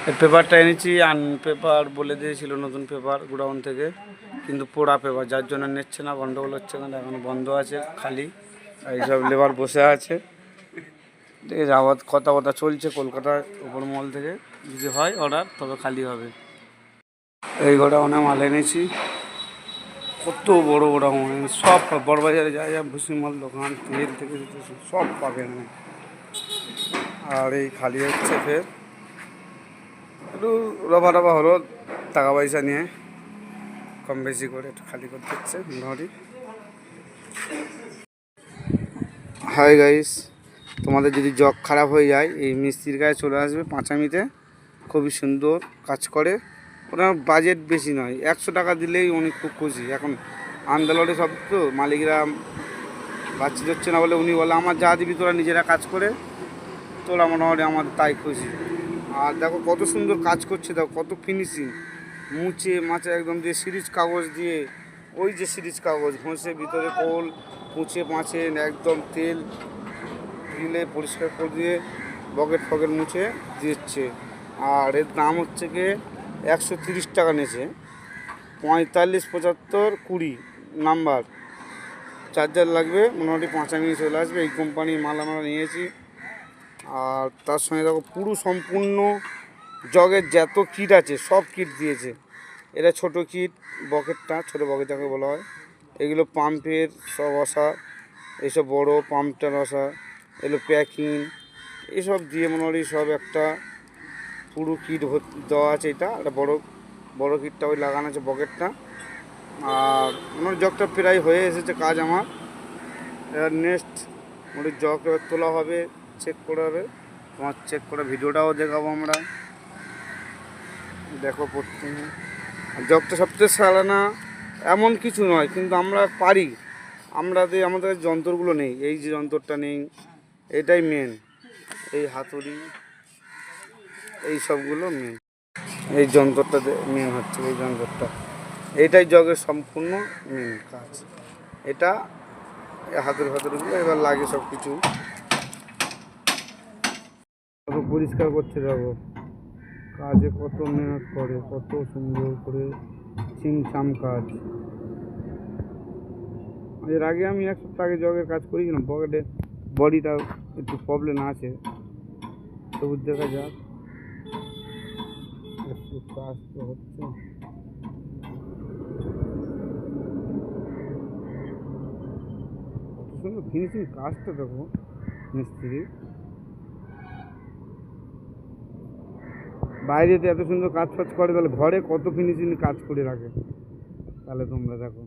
এই পেপারটা এনেছি পেপার বলে দিয়েছিল নতুন পেপার গোডাউন থেকে, কিন্তু পোড়া পেপার, যার জন্য নিচ্ছে না, গন্ডগোল হচ্ছে, কারণ এখন বন্ধ আছে খালি। এইসব লেবার বসে আছে, ঠিক আছে। আবার কথা চলছে কলকাতার উপর মল থেকে, যদি হয় অর্ডার তবে খালি হবে। এই গোডাউনে মাল এনেছি, কত বড় গোডাউন, সব বড়বাজারে যা যা ভুসি মাল দোকান তেল থেকে সব পাবেন। আর এই খালি হচ্ছে, ফের একটু রবা হলো, টাকা পয়সা নিয়ে কম বেশি করে একটু খালি করতে হচ্ছে মোটামুটি। হাই গাইস, তোমাদের যদি জগ খারাপ হয়ে যায় এই মিস্ত্রির কাছে চলে আসবে পাঁচামিতে, খুবই সুন্দর কাজ করে। ওনার বাজেট বেশি নয়, 100 টাকা দিলেই উনি খুব খুশি। এখন আন্দালনে সব তো মালিকরা বাচ্চা হচ্ছে না বলে উনি বলে আমার যা দিবি তোরা নিজেরা কাজ করে তোরা, মোটামুটি আমার তাই খুশি। আর দেখো কত সুন্দর কাজ করছে, দেখো কত ফিনিশিং, মুছে মাছে একদম দিয়ে সিরিজ কাগজ দিয়ে, ওই যে সিরিজ কাগজ ঘষে ভিতরে কোল মুছে মাছে একদম তেল দিলে পরিষ্কার করে দিয়ে বকেট ফকেট মুছে দিচ্ছে। আর এর দাম হচ্ছে গিয়ে 130 টাকা নিয়েছে, 45 75 20 নাম্বার। চার্জার লাগবে, মোটামুটি 5 মিনিট চলে আসবে। এই কোম্পানির মাল আমরা নিয়েছি। আর তার সঙ্গে দেখো পুরো সম্পূর্ণ জগের যত কিট আছে সব কিট দিয়েছে। এটা ছোট কিট, বকেটটা ছোটো বকেট যাকে বলা হয়, এগুলো পাম্পের সব আসা, এইসব বড় পাম্পটার আসা, এগুলো প্যাকিং, এসব দিয়ে মোটামুটি সব একটা পুরো কিট দেওয়া আছে। এটা একটা বড় কিটটা ওই লাগানো আছে বকেটটা। আর আমার জগটা প্রায় হয়ে এসেছে কাজ আমার। এবার নেক্সট মোটামুটি জগ এবার তোলা হবে, চেক করা হবে, তোমার চেক করে ভিডিওটাও দেখাবো আমরা, দেখো প্রথমে। জগটা সবচেয়ে সারানা এমন কিছু নয়, কিন্তু আমরা পারি, আমাদের যন্ত্রগুলো নেই, এই যে যন্ত্রটা নেই, এটাই মেন। এই হাতুড়ি এই সবগুলো মেন, এই যন্ত্রটা মেন হচ্ছে, এই যন্ত্রটা, এইটাই জগের সম্পূর্ণ মেন কাজ। এটা হাতুড়িগুলো এবার লাগে সব কিছু পরিষ্কার করছে। দেখো কাজে কত মেহনত করে, কত সুন্দর করে চিমচাম কাজ। এর আগে আমি 1 সপ্তাহ আগে জগের কাজ করেছিলাম, পকেটে বডিটা একটু প্রবলেম আছে, সবুজ দেখা যাক একটু কাজ তো হচ্ছে। কত সুন্দর ফিনিশিং কাজটা দেখো মিস্ত্রি, বাইরে তো এত সুন্দর কাজ ফাজ করে, তাহলে ঘরে কত ফিনিশিং কাজ করে রাখে, তাহলে তোমরা দেখো।